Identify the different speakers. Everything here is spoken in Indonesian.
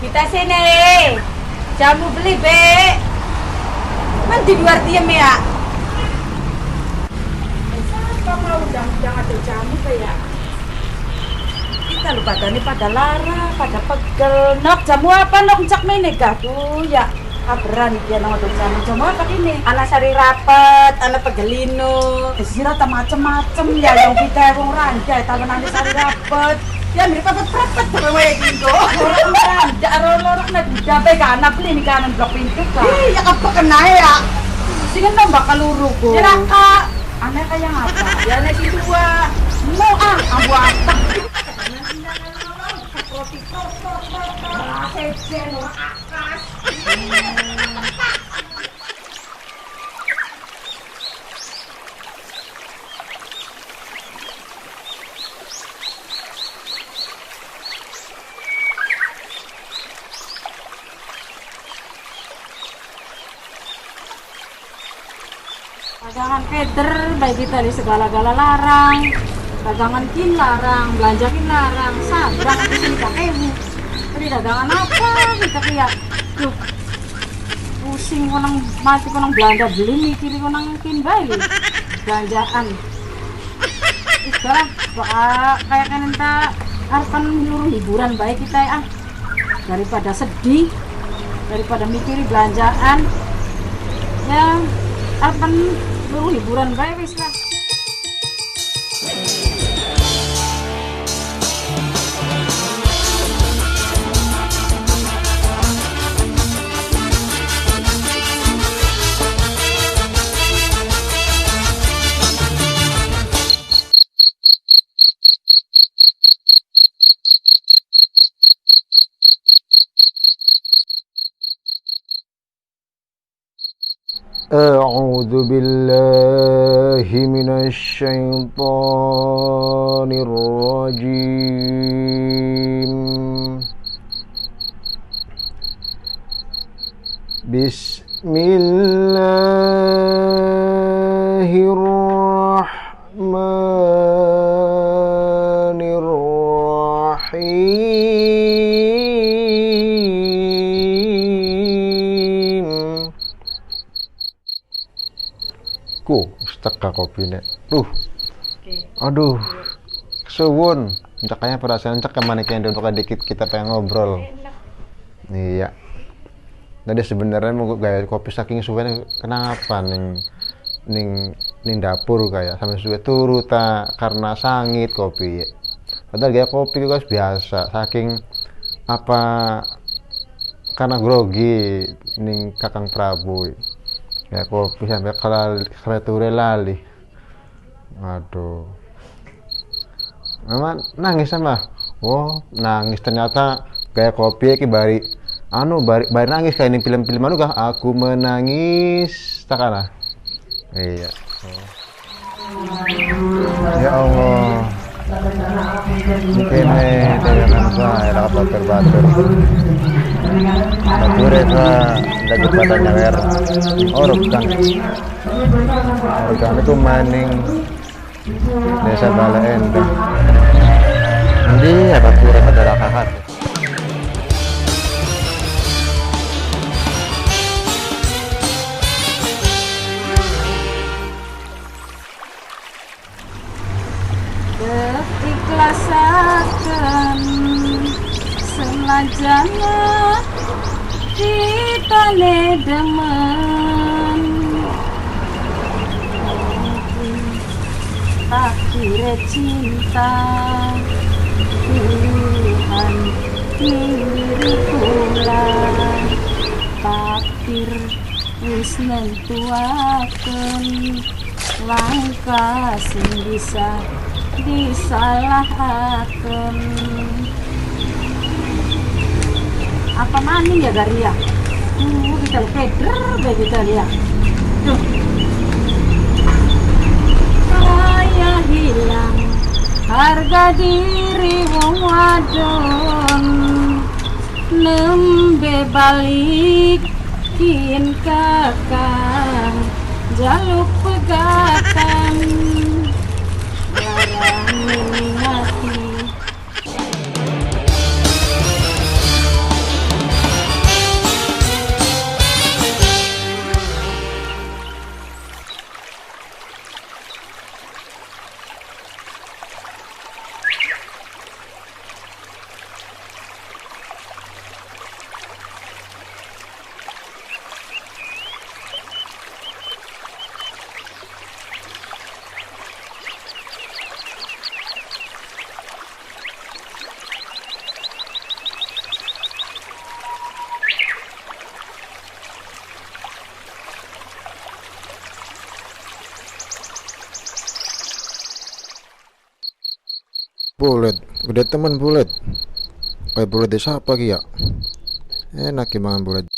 Speaker 1: Kita sini. Jamu beli, Be. Man di luar diem ya. Siapa mau undang-undang ada jamu kayak? Kita lupa pada pada lara, pada pegel. Nok jamu apa nok cak mene gak tuh ya? Kabaran dia nong ada jamu apa ini? Anak sari rapet, anak pegelino. Sira macem-macem ya yang kita wong ranja, tahu nanti sari rapet. Ya mirip rapet terus gitu. Ranja lorok nak dape kana beli nih kanan blok pintu kan. Iya apa kena ya? Singen nambah kaluru go. Ya kak, aneh kayak apa? Ya nek si dua. Mau ambu apa? Roti toto sejen ora akas. Dagangan keder baik kita di segala-gala larang. Dagangan kin larang, belanja kin larang, sabrang di sini kakekmu. Tapi dagangan apa kita kayak tuh pusing konang mati konang belanja beli mikiri konang kin bayi belanjaan. Sekarang kayak kan entah akan nyuruh hiburan baik kita ya daripada sedih, daripada mikiri belanjaan ya akan nyuruh hiburan baik wis lah.
Speaker 2: أعوذ بالله من الشيطان الرجيم بسم الله الرحمن الرحيم Seteka kopinya aduh suwun cakanya perasaan cek kemana kayaknya untuk dikit kita pengen ngobrol iya tadi sebenarnya mau gaya kopi saking suwenya kenapa ning dapur kayak sampai suwe turu tak karena sangit kopi padahal gaya kopi itu guys biasa saking apa karena grogi ning Kakang Prabu ya kopi sampai kreature lali aduh memang nangis sama nangis ternyata kayak kopi ki bari nangis kayak ini film-film anu kah aku menangis takana iya ya Allah mungkin dagangan saya dapat terbatur Batureka lagi pada nyawer organ itu maning desa Bala Endah nanti ya Batureka pada rakahat
Speaker 1: Keikhlasakan selajana kita nedemen akhirnya cinta Tuhan diri kula takdir wis nentuaken langkah sing bisa disalahaken apa maning ya Garia kita keder baik kita lihat tuh saya hilang harga diri wong wadon nembe balikin kakang jaluk pegatan larang hati
Speaker 2: bulet. Udah teman bulet. Kayak bulet desa apa ki ya? Enak ya mangan bulet.